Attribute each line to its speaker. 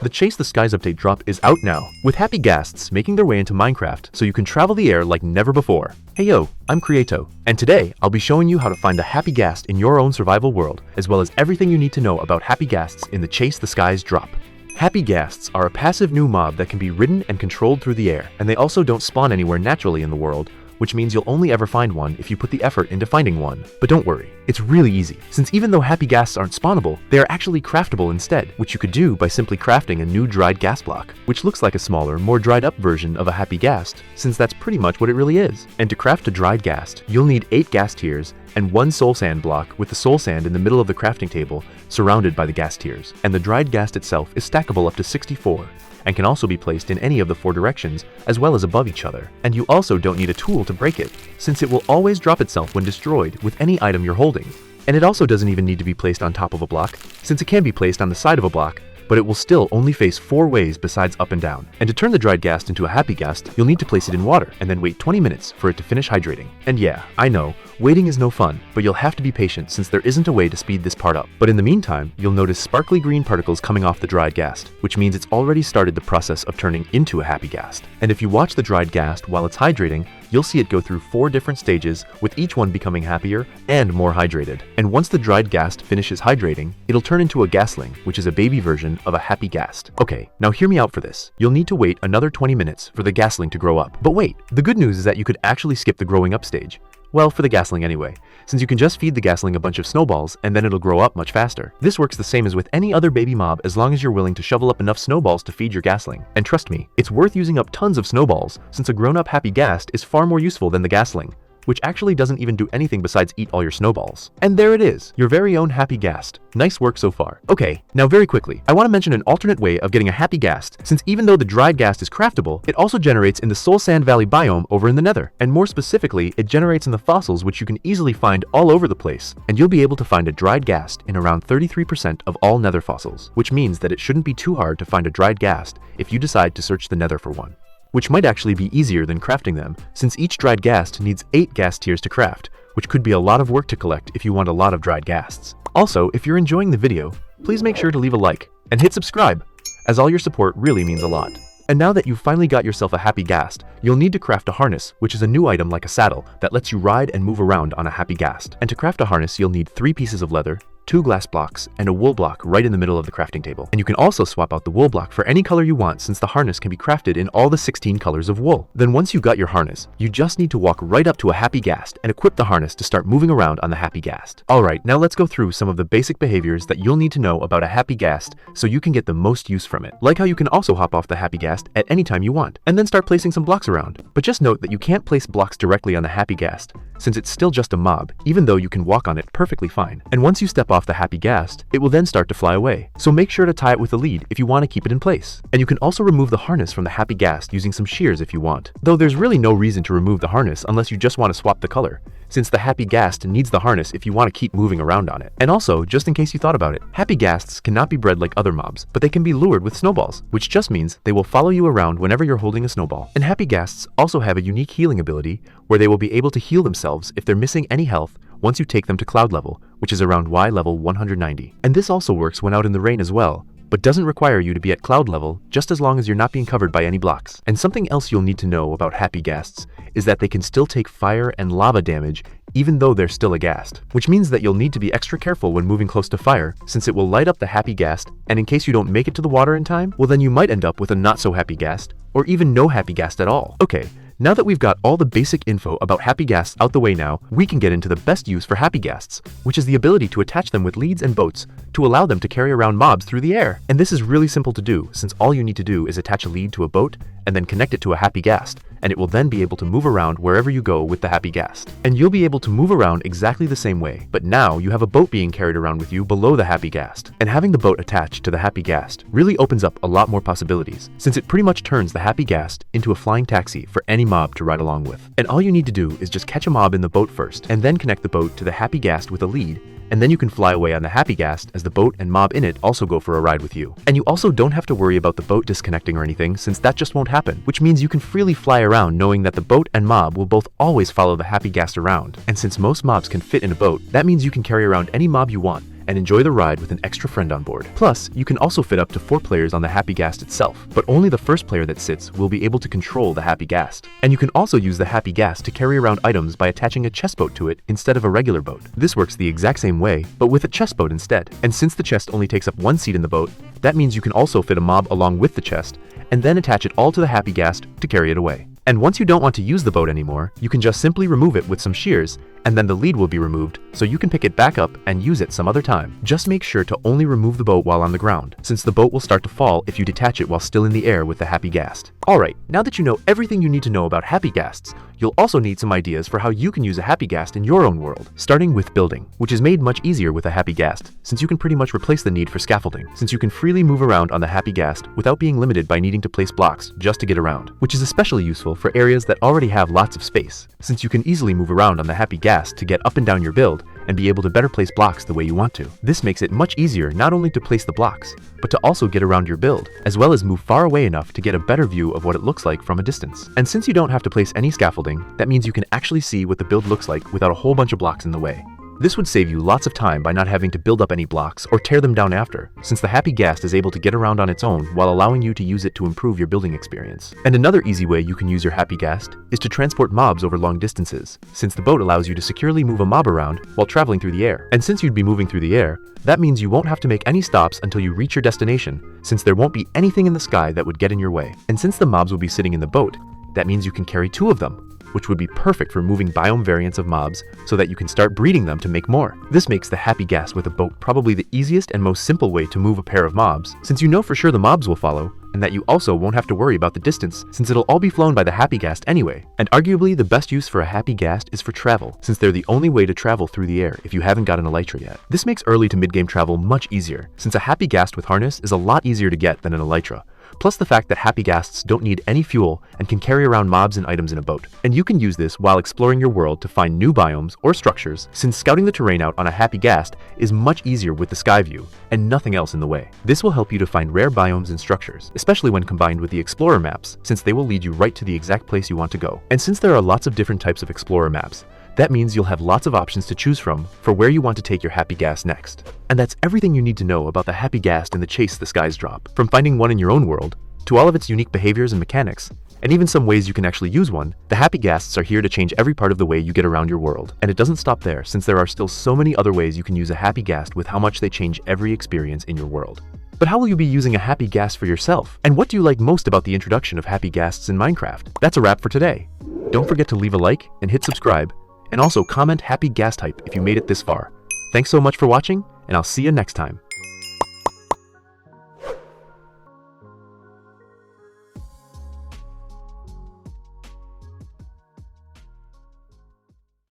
Speaker 1: The Chase the Skies update drop is out now, with happy ghasts making their way into Minecraft so you can travel the air like never before. Hey yo, I'm Creato, and today I'll be showing you how to find a happy ghast in your own survival world, as well as everything you need to know about happy ghasts in the Chase the Skies drop. Happy ghasts are a passive new mob that can be ridden and controlled through the air, and they also don't spawn anywhere naturally in the world, which means you'll only ever find one if you put the effort into finding one. But don't worry, it's really easy, since even though happy ghasts aren't spawnable, they are actually craftable instead, which you could do by simply crafting a new dried ghast block, which looks like a smaller, more dried up version of a happy ghast, since that's pretty much what it really is. And to craft a dried ghast, you'll need 8 ghast tears and 1 soul sand block with the soul sand in the middle of the crafting table, surrounded by the ghast tears. And the dried ghast itself is stackable up to 64. And can also be placed in any of the 4 directions, as well as above each other. And you also don't need a tool to break it, since it will always drop itself when destroyed with any item you're holding. And it also doesn't even need to be placed on top of a block, since it can be placed on the side of a block, but it will still only face 4 ways besides up and down. And to turn the dried ghast into a happy ghast, you'll need to place it in water and then wait 20 minutes for it to finish hydrating. And yeah, I know, waiting is no fun, but you'll have to be patient since there isn't a way to speed this part up. But in the meantime, you'll notice sparkly green particles coming off the dried ghast, which means it's already started the process of turning into a happy ghast. And if you watch the dried ghast while it's hydrating, you'll see it go through 4 different stages, with each one becoming happier and more hydrated. And once the dried ghast finishes hydrating, it'll turn into a ghastling, which is a baby version of a happy ghast. Okay, now hear me out for this. You'll need to wait another 20 minutes for the ghastling to grow up. But wait, the good news is that you could actually skip the growing up stage. Well, for the ghastling anyway, since you can just feed the ghastling a bunch of snowballs and then it'll grow up much faster. This works the same as with any other baby mob as long as you're willing to shovel up enough snowballs to feed your ghastling. And trust me, it's worth using up tons of snowballs, since a grown-up happy ghast is far more useful than the ghastling, which actually doesn't even do anything besides eat all your snowballs. And there it is, your very own happy ghast. Nice work so far. Okay, now very quickly, I want to mention an alternate way of getting a happy ghast, since even though the dried ghast is craftable, it also generates in the Soul Sand Valley biome over in the Nether. And more specifically, it generates in the fossils, which you can easily find all over the place. And you'll be able to find a dried ghast in around 33% of all Nether fossils, which means that it shouldn't be too hard to find a dried ghast if you decide to search the Nether for one. Which might actually be easier than crafting them, since each dried ghast needs 8 ghast tears to craft, which could be a lot of work to collect if you want a lot of dried ghasts. Also, if you're enjoying the video, please make sure to leave a like and hit subscribe, as all your support really means a lot. And now that you've finally got yourself a happy ghast, you'll need to craft a harness, which is a new item like a saddle that lets you ride and move around on a happy ghast. And to craft a harness, you'll need 3 pieces of leather, 2 glass blocks, and a wool block right in the middle of the crafting table. And you can also swap out the wool block for any color you want, since the harness can be crafted in all the 16 colors of wool. Then once you got your harness, you just need to walk right up to a happy ghast and equip the harness to start moving around on the happy ghast. Alright, now let's go through some of the basic behaviors that you'll need to know about a happy ghast so you can get the most use from it. Like how you can also hop off the happy ghast at any time you want, and then start placing some blocks around. But just note that you can't place blocks directly on the happy ghast, since it's still just a mob, even though you can walk on it perfectly fine. And once you step off the happy ghast, it will then start to fly away. So make sure to tie it with a lead if you want to keep it in place. And you can also remove the harness from the happy ghast using some shears if you want. Though there's really no reason to remove the harness unless you just want to swap the color, since the happy ghast needs the harness if you want to keep moving around on it. And also, just in case you thought about it, happy ghasts cannot be bred like other mobs, but they can be lured with snowballs, which just means they will follow you around whenever you're holding a snowball. And happy ghasts also have a unique healing ability where they will be able to heal themselves if they're missing any health once you take them to cloud level, which is around Y level 190. And this also works when out in the rain as well, but doesn't require you to be at cloud level just as long as you're not being covered by any blocks. And something else you'll need to know about happy ghasts is that they can still take fire and lava damage even though they're still a ghast, which means that you'll need to be extra careful when moving close to fire, since it will light up the happy ghast, and in case you don't make it to the water in time, well then you might end up with a not so happy ghast, or even no happy ghast at all. Okay, now that we've got all the basic info about happy ghasts out the way now, we can get into the best use for happy ghasts, which is the ability to attach them with leads and boats to allow them to carry around mobs through the air. And this is really simple to do, since all you need to do is attach a lead to a boat and then connect it to a happy ghast, and it will then be able to move around wherever you go with the happy ghast. And you'll be able to move around exactly the same way, but now you have a boat being carried around with you below the happy ghast. And having the boat attached to the happy ghast really opens up a lot more possibilities, since it pretty much turns the happy ghast into a flying taxi for any mob to ride along with. And all you need to do is just catch a mob in the boat first, and then connect the boat to the happy ghast with a lead, and then you can fly away on the happy ghast as the boat and mob in it also go for a ride with you. And you also don't have to worry about the boat disconnecting or anything, since that just won't happen, which means you can freely fly around knowing that the boat and mob will both always follow the happy ghast around. And since most mobs can fit in a boat, that means you can carry around any mob you want and enjoy the ride with an extra friend on board. Plus, you can also fit up to 4 players on the Happy Ghast itself, but only the first player that sits will be able to control the Happy Ghast. And you can also use the Happy Ghast to carry around items by attaching a chest boat to it instead of a regular boat. This works the exact same way, but with a chest boat instead. And since the chest only takes up 1 seat in the boat, that means you can also fit a mob along with the chest, and then attach it all to the Happy Ghast to carry it away. And once you don't want to use the boat anymore, you can just simply remove it with some shears, and then the lead will be removed, so you can pick it back up and use it some other time. Just make sure to only remove the boat while on the ground, since the boat will start to fall if you detach it while still in the air with the Happy Ghast. Alright, now that you know everything you need to know about Happy Ghasts, you'll also need some ideas for how you can use a Happy Ghast in your own world. Starting with building, which is made much easier with a Happy Ghast, since you can pretty much replace the need for scaffolding, since you can freely move around on the Happy Ghast without being limited by needing to place blocks just to get around, which is especially useful for areas that already have lots of space, since you can easily move around on the Happy Ghast to get up and down your build and be able to better place blocks the way you want to. This makes it much easier not only to place the blocks, but to also get around your build, as well as move far away enough to get a better view of what it looks like from a distance. And since you don't have to place any scaffolding, that means you can actually see what the build looks like without a whole bunch of blocks in the way. This would save you lots of time by not having to build up any blocks or tear them down after, since the Happy Ghast is able to get around on its own while allowing you to use it to improve your building experience. And another easy way you can use your Happy Ghast is to transport mobs over long distances, since the boat allows you to securely move a mob around while traveling through the air. And since you'd be moving through the air, that means you won't have to make any stops until you reach your destination, since there won't be anything in the sky that would get in your way. And since the mobs will be sitting in the boat, that means you can carry 2 of them, which would be perfect for moving biome variants of mobs so that you can start breeding them to make more. This makes the Happy Ghast with a boat probably the easiest and most simple way to move a pair of mobs, since you know for sure the mobs will follow, and that you also won't have to worry about the distance, since it'll all be flown by the Happy Ghast anyway. And arguably the best use for a Happy Ghast is for travel, since they're the only way to travel through the air if you haven't got an elytra yet. This makes early to mid-game travel much easier, since a Happy Ghast with harness is a lot easier to get than an elytra. Plus the fact that Happy Ghasts don't need any fuel and can carry around mobs and items in a boat. And you can use this while exploring your world to find new biomes or structures, since scouting the terrain out on a Happy Ghast is much easier with the sky view and nothing else in the way. This will help you to find rare biomes and structures, especially when combined with the Explorer maps, since they will lead you right to the exact place you want to go. And since there are lots of different types of Explorer maps, that means you'll have lots of options to choose from for where you want to take your Happy Ghast next. And that's everything you need to know about the Happy Ghast and the chase the skies drop. From finding one in your own world, to all of its unique behaviors and mechanics, and even some ways you can actually use one, the Happy Ghasts are here to change every part of the way you get around your world. And it doesn't stop there, since there are still so many other ways you can use a Happy Ghast with how much they change every experience in your world. But how will you be using a Happy Ghast for yourself? And what do you like most about the introduction of Happy Ghasts in Minecraft? That's a wrap for today. Don't forget to leave a like and hit subscribe, and also comment Happy Ghast hype if you made it this far. Thanks so much for watching, and I'll see you next time.